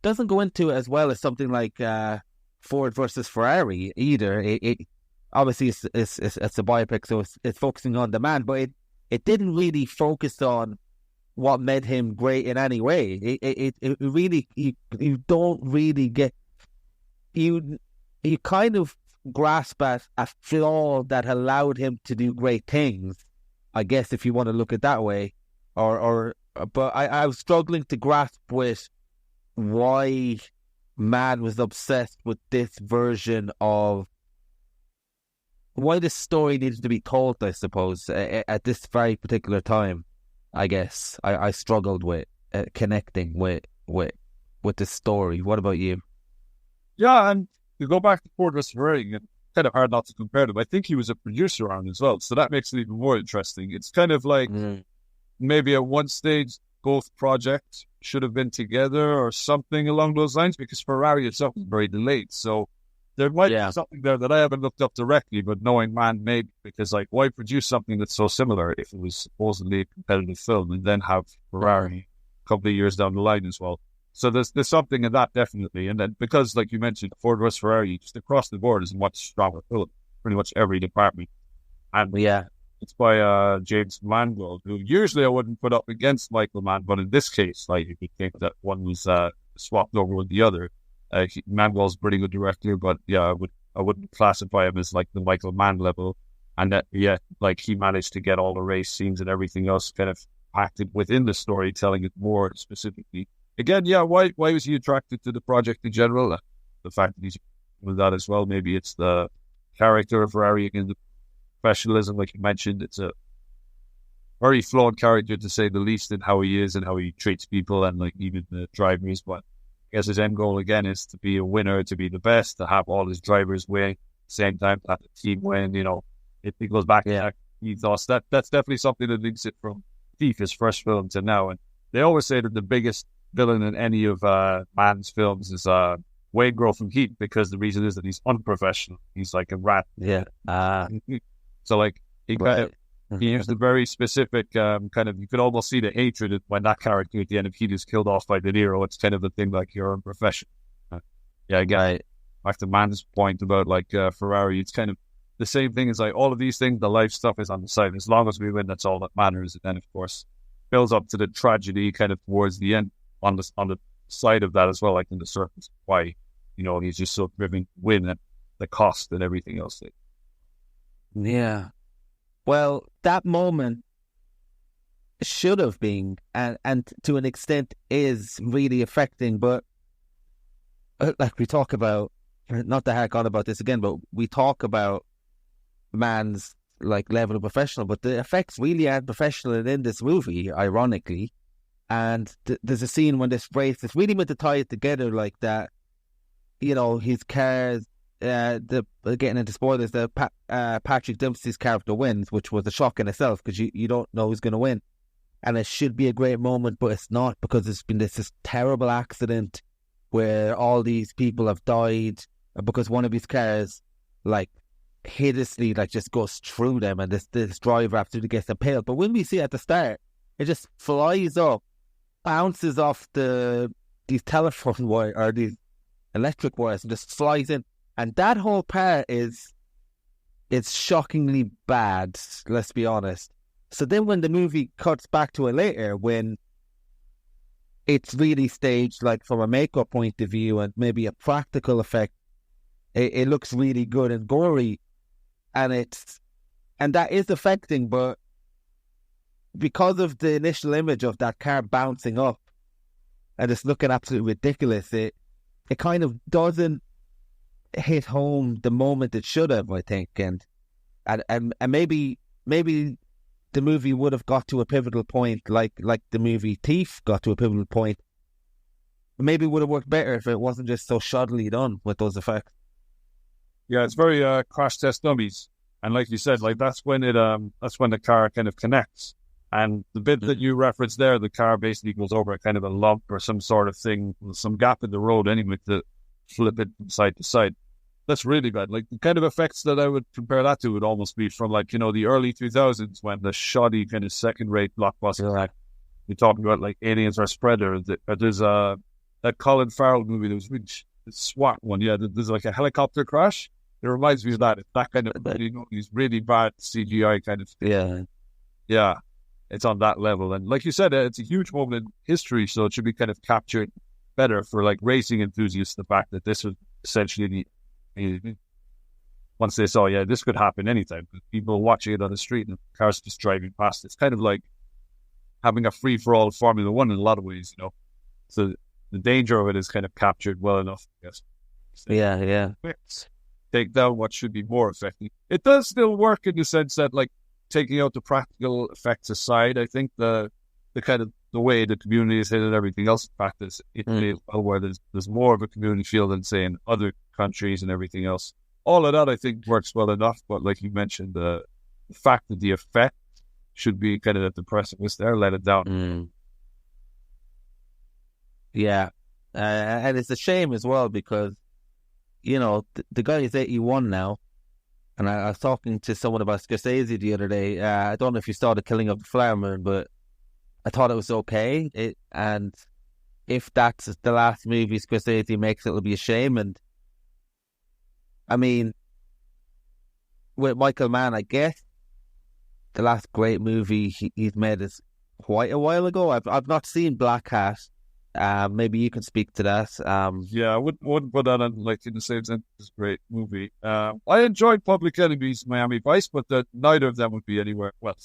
doesn't go into it as well as something like Ford versus Ferrari either. It obviously it's a biopic, so it's focusing on the man, but it didn't really focus on what made him great in any way. It really, you don't really get, you kind of grasp at a flaw that allowed him to do great things, I guess, if you want to look at it that way. But I was struggling to grasp with why Mann was obsessed with this version of why this story needed to be told, I suppose, at this very particular time. I guess I struggled with connecting with this story. What about you? Yeah, and to go back to Ford vs. Ferrari, it's kind of hard not to compare them. I think he was a producer on it as well, so that makes it even more interesting. It's kind of like maybe at one stage both projects should have been together or something along those lines, because Ferrari itself was very delayed. So there might be something there that I haven't looked up directly, but knowing Mann, maybe, because like, why produce something that's so similar if it was supposedly a competitive film, and then have Ferrari a couple of years down the line as well? So there's something in that, definitely. And then, because like you mentioned, Ford vs. Ferrari, just across the board is a much stronger film, pretty much every department. And it's by James Mangold, who usually I wouldn't put up against Michael Mann, but in this case, like, you could think that one was swapped over with the other. Mangold's a pretty good director, but yeah, I wouldn't classify him as like the Michael Mann level. And that, like, he managed to get all the race scenes and everything else kind of acted within the story, telling it more specifically. Again, why was he attracted to the project in general? The fact that he's with that as well. Maybe it's the character of Ferrari, again, the professionalism, like you mentioned. It's a very flawed character, to say the least, in how he is and how he treats people and like even the drivers. But I guess his end goal again is to be a winner, to be the best, to have all his drivers win, at the same time to have the team win. You know, it goes back to that ethos. That's definitely something that links it from Thief, his first film, to now. And they always say that the biggest villain in any of Mann's films is Wayne Grove from Heat, because the reason is that he's unprofessional. He's like a rat. So like he used a very specific kind of, you could almost see the hatred when that character at the end of Heat is killed off by De Niro. It's kind of the thing like, you're unprofessional. Again, back to Mann's point about like Ferrari, it's kind of the same thing as like all of these things. The life stuff is on the side. As long as we win, that's all that matters. And then of course builds up to the tragedy kind of towards the end on the side of that as well, like in the surface, why he's just so driven to win at the cost and everything else. Yeah. Well, that moment should have been, and to an extent is really affecting, but like we talk about, not to hack on about this again, but we talk about Mann's like level of professional, but the effects really aren't professional in this movie, ironically. And there's a scene when this race is really meant to tie it together like that. His cars, getting into spoilers, Patrick Dempsey's character wins, which was a shock in itself because you don't know who's going to win. And it should be a great moment, but it's not, because it's been this terrible accident where all these people have died because one of his cars, like, hideously, like, just goes through them, and this driver absolutely gets impaled. But when we see it at the start, it just flies up, bounces off these telephone wires or these electric wires, and just flies in. And that whole part it's shockingly bad, let's be honest. So then when the movie cuts back to it later, when it's really staged, like from a makeup point of view and maybe a practical effect, it looks really good and gory, and that is affecting, but because of the initial image of that car bouncing up and it's looking absolutely ridiculous, it kind of doesn't hit home the moment it should have, I think, and maybe the movie would have got to a pivotal point, like the movie Thief got to a pivotal point. Maybe it would have worked better if it wasn't just so shoddily done with those effects. Yeah, it's very crash test dummies, and like you said, like that's when the car kind of connects, and the bit that you referenced there, the car basically goes over a kind of a lump or some sort of thing, some gap in the road anyway, to flip it from side to side. That's really bad. Like, the kind of effects that I would compare that to would almost be from, like, the early 2000s, when the shoddy kind of second-rate blockbusters. Like, you're talking about, like, Aliens vs. Predator. There's that Colin Farrell movie that was really SWAT one. Yeah, there's like a helicopter crash. It reminds me of that. It's that kind of, these really bad CGI kind of thing. Yeah, it's on that level. And like you said, it's a huge moment in history, so it should be kind of captured better for, like, racing enthusiasts, the fact that this was essentially once they saw, this could happen anytime. People watching it on the street and cars just driving past. It's kind of like having a free-for-all Formula One in a lot of ways, So the danger of it is kind of captured well enough, I guess. Yeah. Take down what should be more effective. It does still work in the sense that, like, taking out the practical effects aside, I think the kind of the way the community is hit and everything else in practice, it plays well where there's more of a community feel than, say, in other countries and everything else. All of that, I think, works well enough, but like you mentioned, the fact that the effect should be kind of at the precipice there, let it down. Yeah. And it's a shame as well because, the guy is 81 now, and I was talking to someone about Scorsese the other day. I don't know if you saw The Killing of the Flower Moon, but I thought it was okay. And if that's the last movie Scorsese makes, it'll be a shame. And I mean, with Michael Mann, I guess the last great movie he's made is quite a while ago. I've not seen Black Hat. Maybe you can speak to that. Yeah, I wouldn't put that on, like, in the same sense as a great movie. I enjoyed Public Enemy's Miami Vice, but neither of them would be anywhere. Well,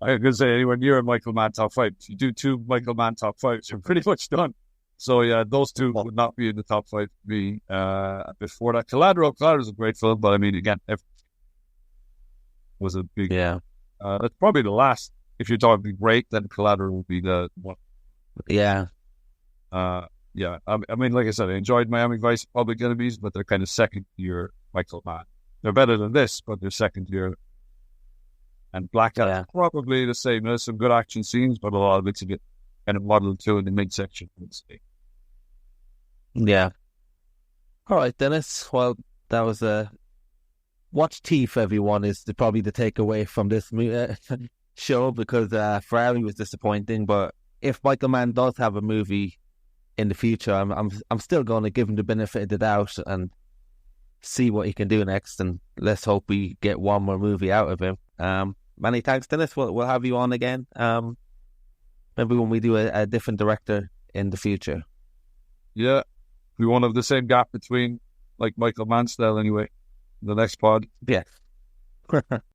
I could say anywhere near a Michael Mann top five. If you do two Michael Mann top fives, you're pretty much done. So yeah, those two would not be in the top five for me. Before that, Collateral is a great film, but I mean, again, was a big. Yeah. That's probably the last. If you're talking great, then Collateral would be the one. Yeah. Yeah. I mean, like I said, I enjoyed Miami Vice, Public Enemies, but they're kind of second year Michael Mann. They're better than this, but they're second year. And Black Hat is probably the same. There's some good action scenes, but a lot of it's a bit kind of modeled too in the midsection, I would say. Yeah. All right, Dennis. Well, that was watch Thief, everyone, is probably the takeaway from this show, because Ferrari was disappointing. But if Michael Mann does have a movie in the future, I'm still going to give him the benefit of the doubt and see what he can do next. And let's hope we get one more movie out of him. Many thanks, Dennis. We'll have you on again. Maybe when we do a different director in the future. Yeah. We won't have the same gap between, like Michael Mann style anyway, the next pod. Yeah.